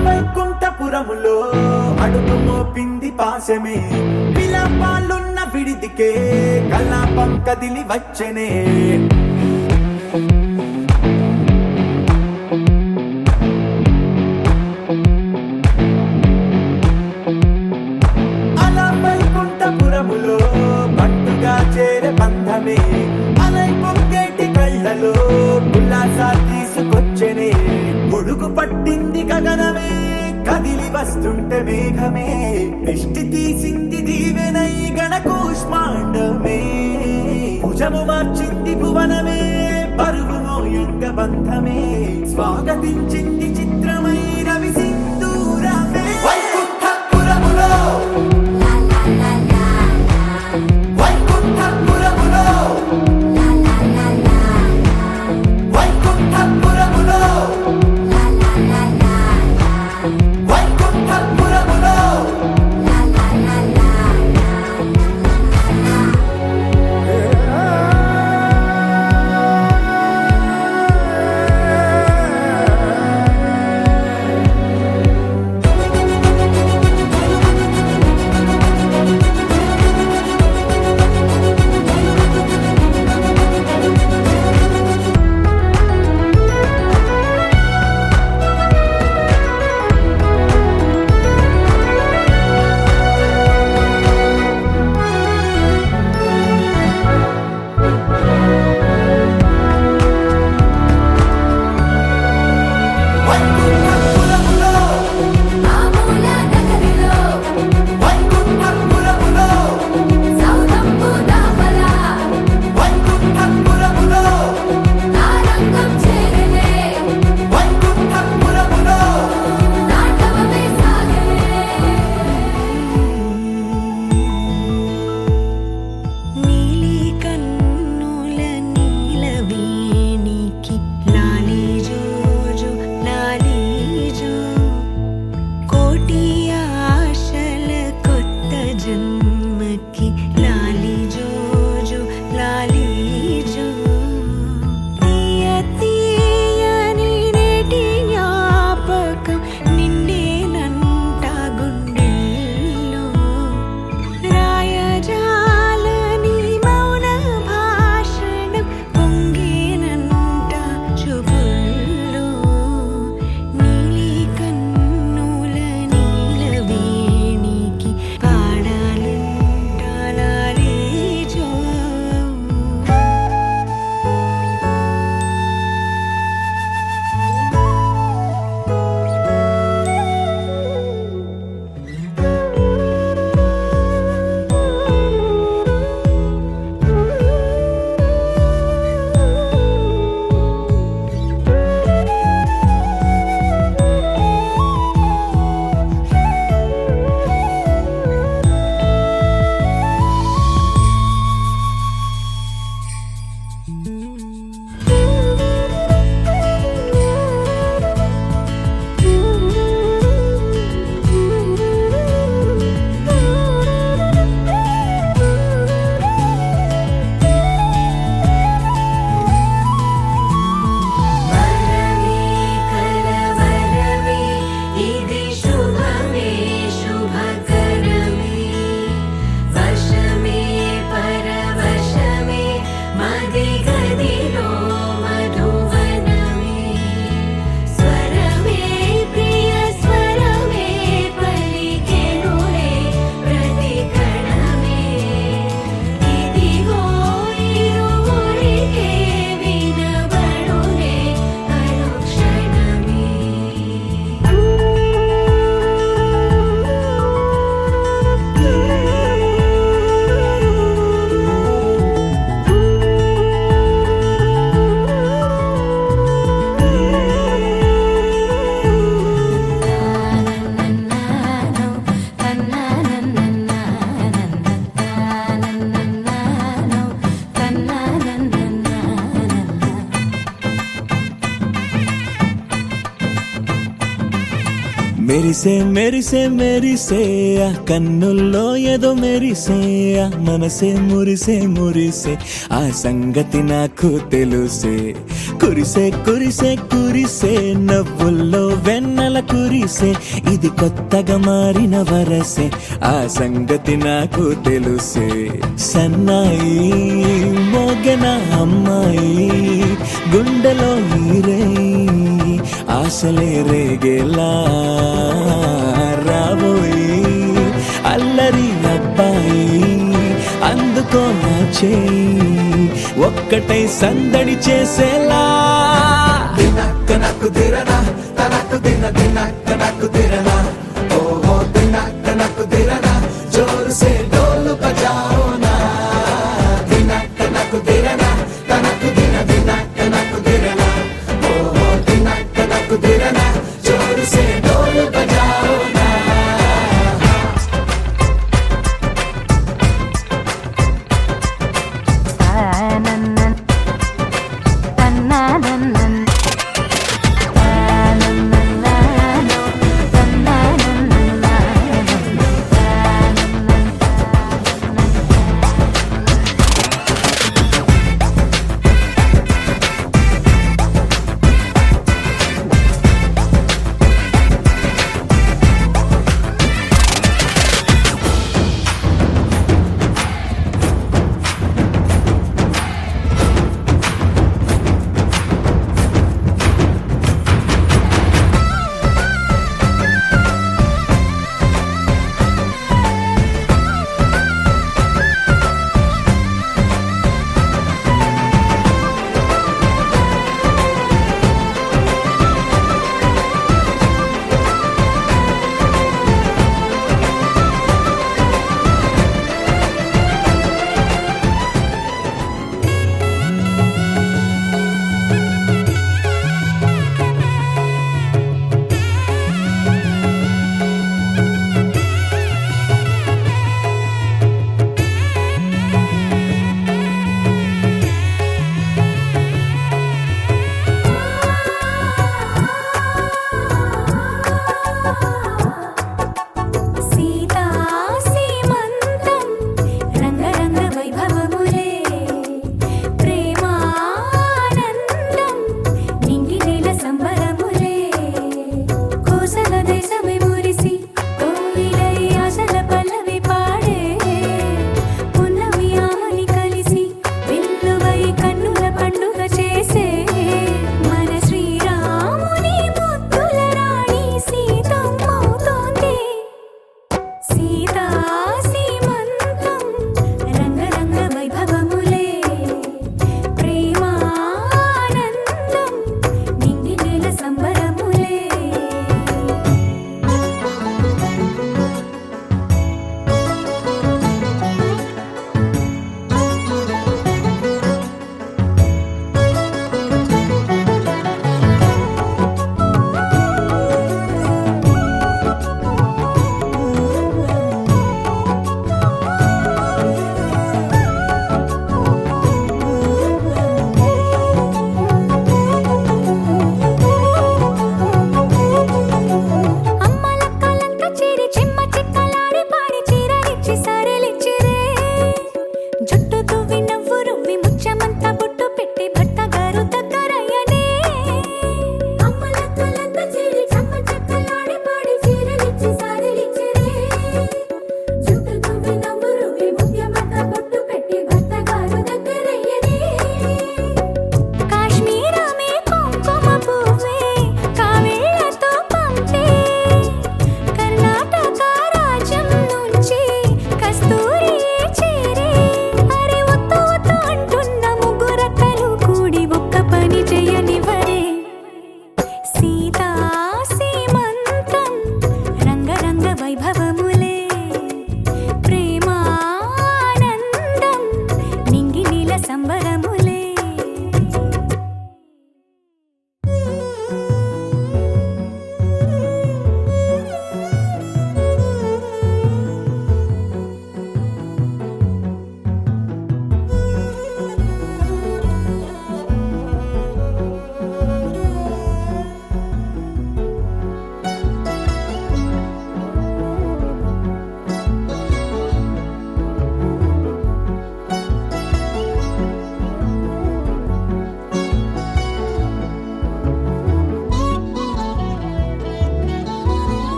వైకుంఠపురములో అడుగు మోపింది పాశమే విలాపాలున్న విడిదికే కలాపం కదిలి వచ్చనే అలా వైకుంఠపురములో పట్టుగా చేరే బంధమే అలై పొంగేటి కళ్ళలో ఉల్లాసా తీసుకొచ్చనే పొడుగు పట్టింది గగనమే కదిలి వస్తుంటే మేఘమే దృష్టి తీసింది దీవెనై గణకూష్మాండమే భుజము మార్చింది భువనమే పరువు మోయంగ బంధమే స్వాగతించింది చిత్రమై రవి సింధూరమే వైకుంఠపురములో వైకుంఠపురములో వైకుంఠపురములో మెరిసే మెరిసే మెరిసే ఆ కన్నుల్లో ఏదో మెరిసే ఆ మనసే మురిసే మురిసే ఆ సంగతి నాకు తెలుసే కురిసే కురిసే కురిసే నవ్వుల్లో వెన్నెల కురిసే ఇది కొత్తగా మారిన వరసే ఆ సంగతి నాకు తెలుసే సన్నాయి మోగన అమ్మాయి గుండెలో నీరే ఆశలే రేగేలా రాబోయి అల్లరి అబ్బాయి అందుకో నా చేయి ఒక్కటై సందడి చేసేలా దినక్క నాకు దిరనా తనకు దిన దినక్క నాకు దిరనా ఓహో దినక్క నాకు దిరనా జోరు సే డోలు బజాओ నా దినక్క నాకు దిరనా తనకు దిన దినక్క నాకు దిరనా ఓహో దినక్క నాకు దిరనా జోరు సే డోలు బజాओ నా తన్నా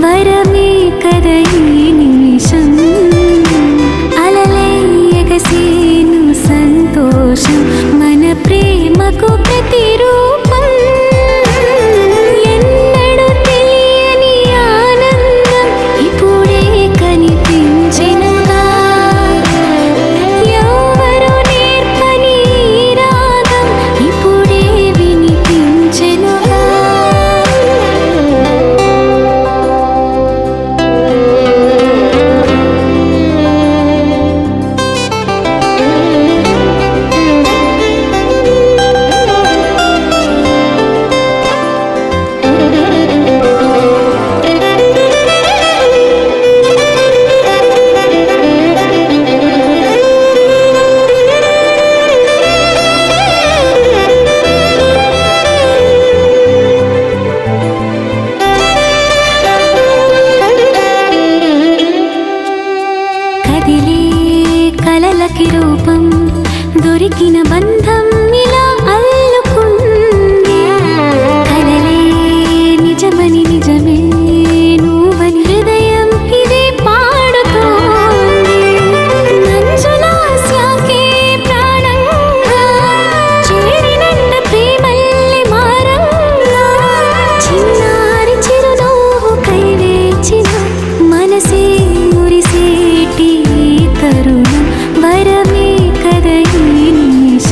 వరమే కద ఈ నిమిషం అలలే ఎగసేను సంతోషం మన ప్రేమకు ప్రతిరూపం ఎన్నడూ తెలియని ఆనందం ఇప్పుడే కనిపించెనుగా ఎవరు నేర్పని ఈ రాగం ఇప్పుడే వినిపించెనుగా కదిలే కలలకి రూపం దొరికిన బంధం ఇలా అల్లుకుంది కలలే నిజమని నిజమే నువ్వని హృదయం ఇదే పాడుతోంది మంజులాస్యాకే ప్రాణంగా చేరినంత ప్రేమల్లి మారంగా చిన్నారి చిరునవ్వు కైవేచిన మనసే మురిసేటి తరుణం వరమే కద ఈ నిమిషం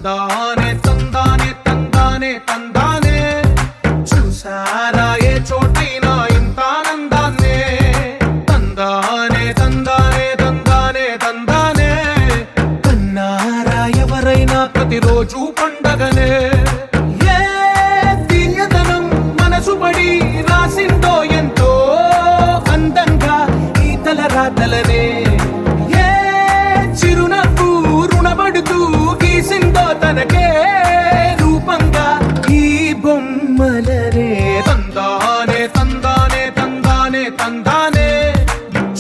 తందానే తందానే తందానే తందానే చూసారా ఏ చోటైనా ఇంత ఆనందాన్నే తందానే తందానే తందానే తందానే కన్నారా ఎవరైనా ప్రతిరోజు పండగనే ఏ తీయదనం మనసు పడి రాసిందో ఎంతో అందంగా ఈ తలరాతలనే ఏ చిరునవ్వు రుణపడుతూ గీసిందో తనకే రూపంగా ఈ బొమ్మలనే తందానే తందానే తందానే తందానే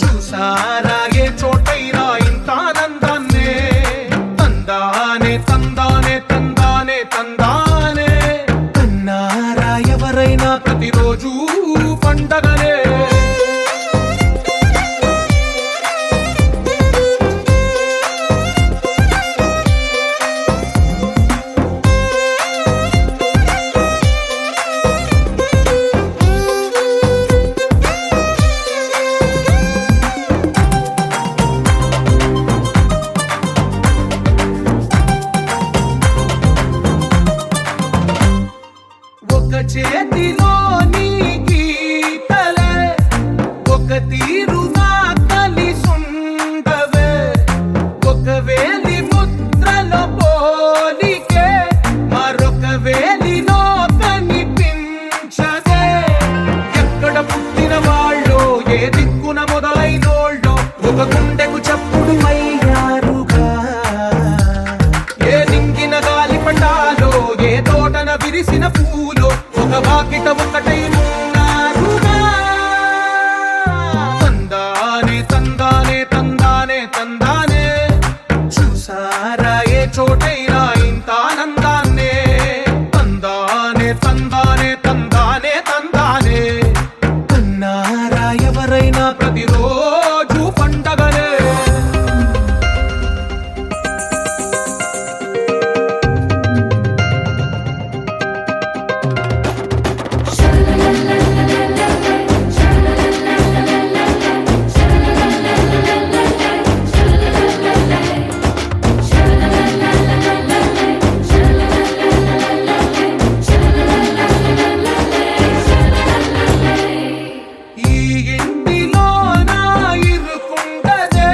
చూసారా ఏ చోటైనా ఇంత ఆనందాన్నే తందానే తందానే తందానే తందానే కన్నారా ఎవరైనా ప్రతిరోజు పండగనే ఒక చేతిలో నీ గీతలే ఒక తీరుగా కలిసుండవే ఒక వేలి ముద్రలో పోలికే మరొక వేలిలో కనిపించదే ఎక్కడ పుట్టిన వాళ్ళో ఏ దిక్కున మొదలైనోళ్ళో ఒక గుండెకు చప్పుడు అయ్యారుగా ఏ నింగిన గాలి పటాలో ఏ తోటన విరిసిన పూలో ఒక వాకిట ఒకటై ఉన్నారుగా తందానే తందానే తందానే తందానే చూసారా ఏ చోటైనా ఇంత ఆనందాన్నే తందానే తందానే తందానే తందానే కన్నారా ఎవరైనా ప్రతిరోజు పండగనే ఈ ఇంటిలో నా ఇరుకుండదే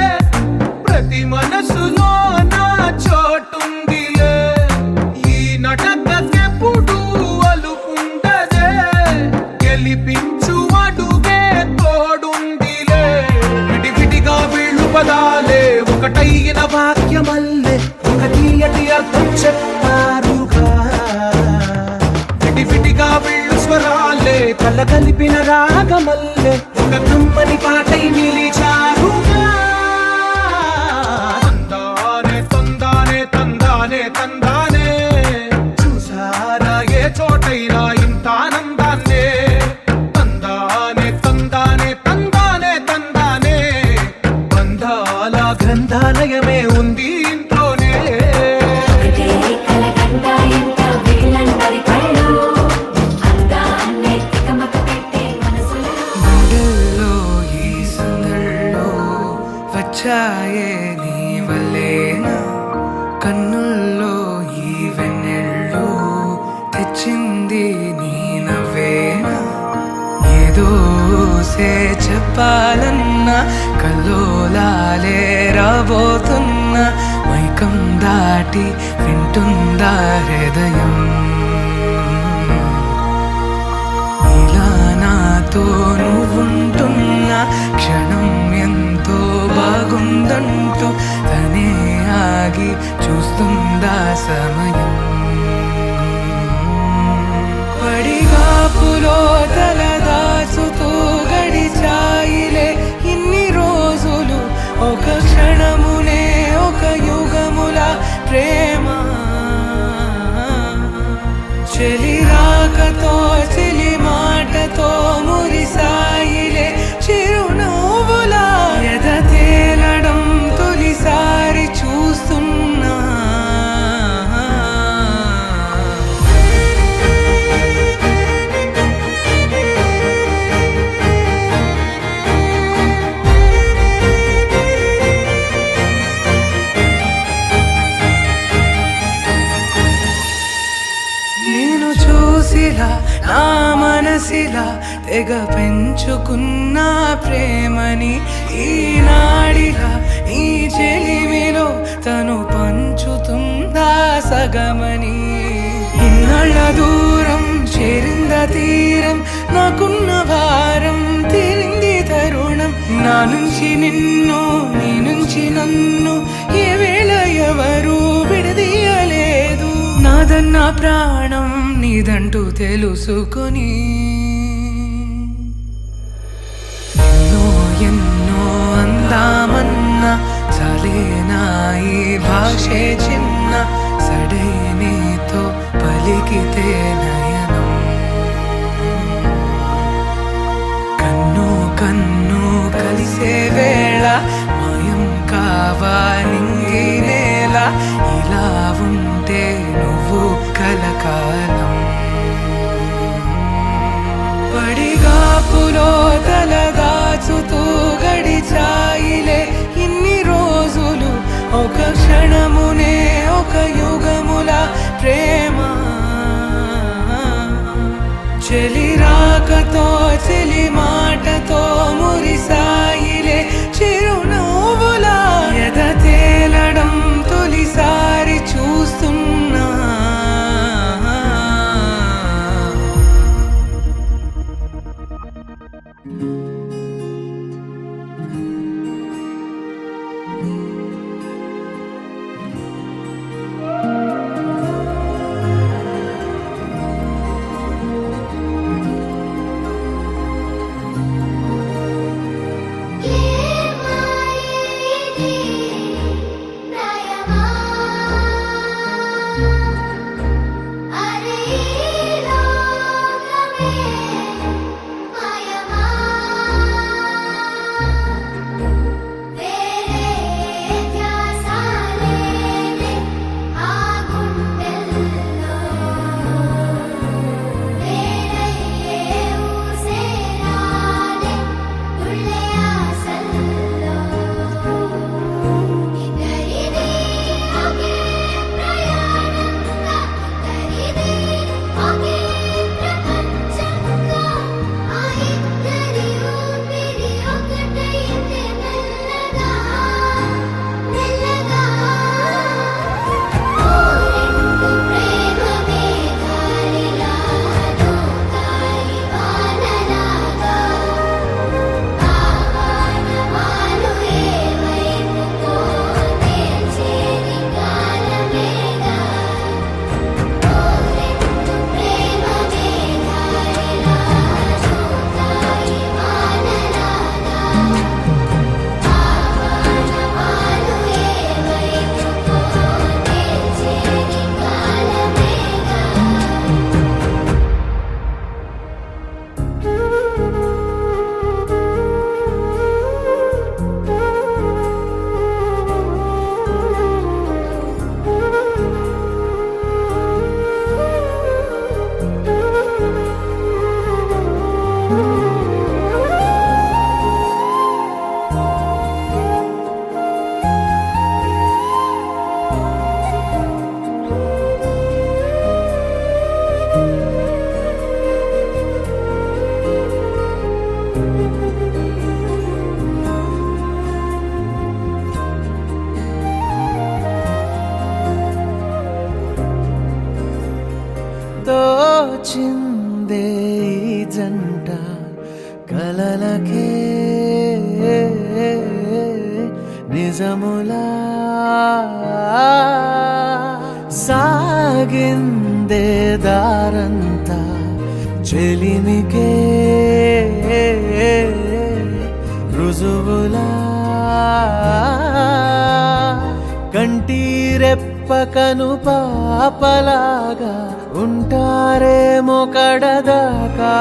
ప్రతి మనసులో నా చోటుందిలే ఈ నటకెప్పుడు అలుకుండదే గెలిపించు అడుగే తోడుందిలే విడివిడిగా వీళ్ళు పదాలే ఒకటైన వాక్యమల్లే ఒక తీయటి అర్థం చెప్పారుగా విడివిడిగా వీళ్ళు స్వరాలే కల కలిపిన రాగమల్లే ఒక కమ్మని పాటై నిలిచారుగా తందానే తందానే తందానే తందానే చూసారా ఏ చోటైనా ఇంత ఆనందాన్నే తందానే తందానే తందానే తందానే బంధాల గ్రంథాలయమే ఉంది ఇంట్లోనే గుండెల్లో ఈ సందడిలో వచ్చాయే నీ వల్లేనా కన్నుల్లో ఈ వెన్నెళ్ళు తెచ్చింది నీ నవ్వేనా ఏదో చెప్పాలన్నా కల్లోలాలే రాబోతున్నా మైకం దాటి వింటుందా హృదయం ఇలా నాతో నువ్వుంటున్న క్షణం ఎంతో బాగుందంటూ తనే ఆగి చూస్తుందా సమయం పడిగాపులో తలదాచుతూ గడిచాయిలే ఇన్ని రోజులు ఒక క్షణమునే ఒక యుగముల ప్రేమ చెలి రాకతో చెలి మాటతో మురిసాయిలే చిరునవ్వులా ఎద తేలడం తొలిసారి చూస్తున్నా తెలిసిలా నా మనసిలా తెగ పెంచుకున్న ప్రేమని ఈనాడిలా ఈ చెలిమిలో తను పంచుతుందా సగమని ఇన్నాళ్ళ దూరం చేరింద తీరం నాకున్న భారం తీరింది తరుణం నా నుంచి నిన్ను నీ నుంచి నన్ను ఏ వేళ ఎవరు విడదీయలేదు నాదన్న ప్రాణం నీదంటూ తెలుసుకొని ఎన్నో ఎన్నో అందామన్నా చాలేనా ఈ భాషే చిన్న సడే నీతో పలికితే నయనం కన్ను కన్ను కలిసే వేళ మాయం కావా నింగి నేల ఇలా ఉంటే నువ్వు కలకాలం పడిగాపులో తల దాచుతూ గడిచాయిలే ఇన్ని రోజులు ఒక క్షణమునే ఒక యుగముల ప్రేమ చెలి రాకతో చెలి మాటతో మురిసాయిలే చిరునవ్వులా ఎద తేలడం తొలిసారి చూస్తున్నా తోచిందే ఈ జంట కలలకే నిజములా సాగిందే దారంతా చెలిమికే రుజువులా కంటిరెప్పకను పాపలాగా ఉంటారేమో కడదాకా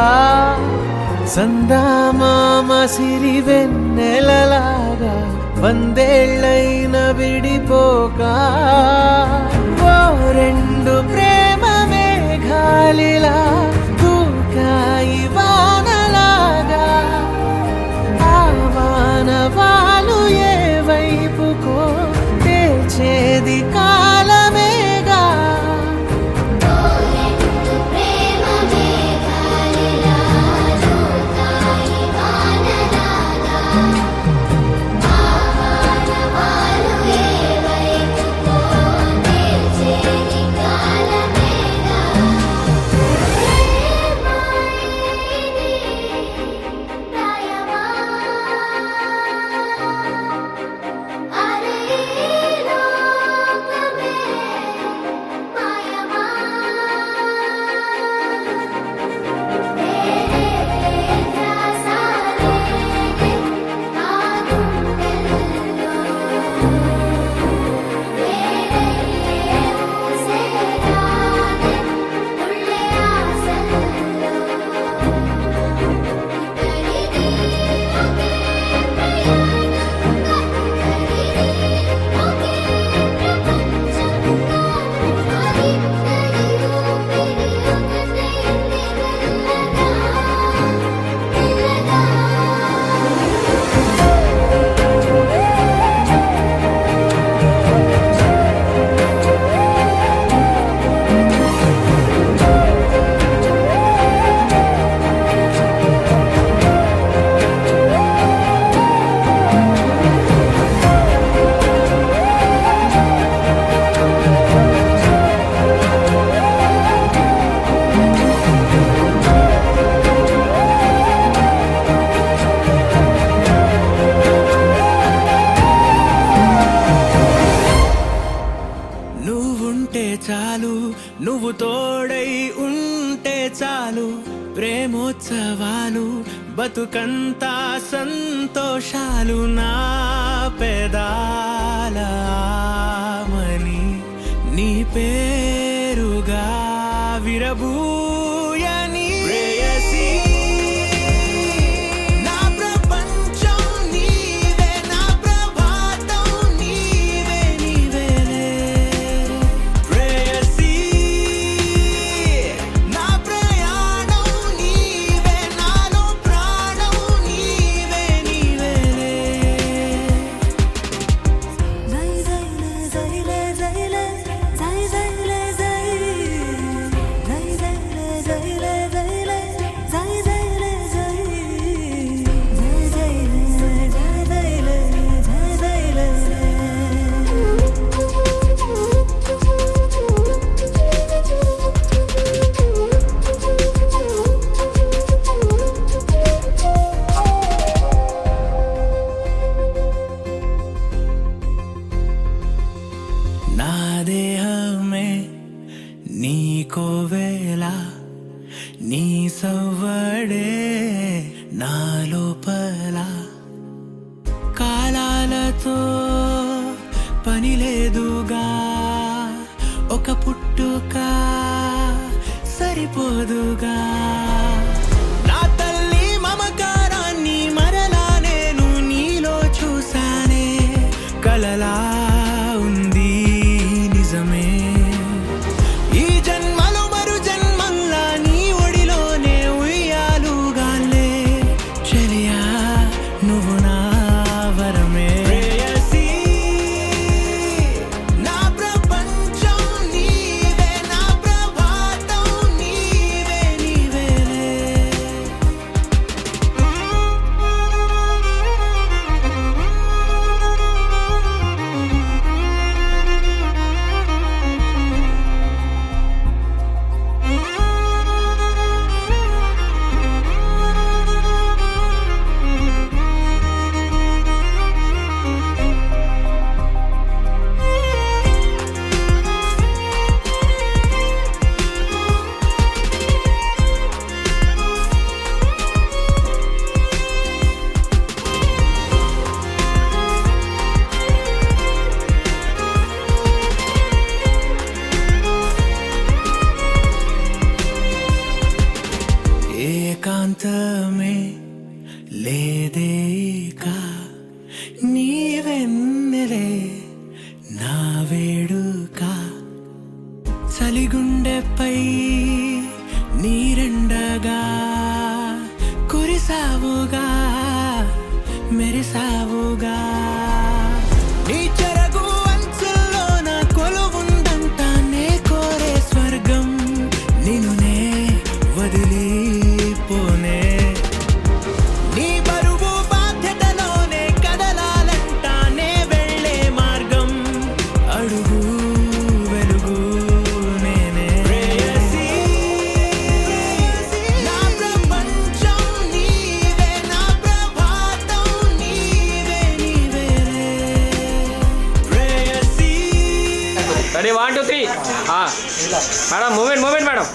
సందామామ సిరి వెన్నెలలాగా వందేళ్ళైన విడిపోక ఓ రెండు ప్రేమ మేఘాలిలా దూకాయి వానలాగా ఆ వానవాలు ఏ వైపుకో తెచేది కాలమేగా ప్రేమ ఉంటే చాలు, నువ్వు తోడై ఉంటే చాలు. ప్రేమోత్సవాలు బతుకంతా సంతోషాలు. నా పెదాలమని నీ పేరుగా విరబూయని ప్రేయసీ. నా ప్రపంచం నీవే, నా ప్రభాతం నీవే, నీవేలే ప్రేయసీ. నా ప్రయాణం నీవే, నాలో ప్రాణం నీవే, నీవేలే. జై జై జైలే జైలే జై జైలే జై జై జైలే జైలే జైలే జై జైలే జై జై జైలే జై జైలే జై జైలే నా దేహమే నీకో వేళ, నీ సవ్వడే నా లోపల. కాలాలతో పని లేదుగా, ఒక పుట్టుక సరిపోదుగా. నా తల్లి మమకారాన్ని మరలా నేను నీలో చూసానే, కలలా ఉంది నిజమే. ఈ జన్మలో మరు జన్మల్లా నీ ఒడిలోనే ఉయ్యాలుగాలే. చెలియా నువ్వు నా వరమే ప్రేయసీ. నా ప్రపంచం నీవే, నా ప్రభాతం నీవే, నీవేలే. ఏకాంతమే లేదేక, నీవెన్నెలే నా వేడుక. చలిగుండెపై నీరెండగా కురిసావుగా, మెరిసావుగా. నీ చెరగు అంచుల్లో నా కొలువుందంట, నే కోరే స్వర్గం. నిన్ను నే వదిలిపోనే. నీ బరువు బాధ్యతలోనే కదలాలంట, నే వెళ్ళే మార్గం. అడుగు వెలుగు నేనే ప్రేయసీ. నా ప్రపంచం నీవే, నా ప్రభాతం నీవే, నీవేలే ప్రేయసీ. రెడీ 1 2 3. Madam moment madam.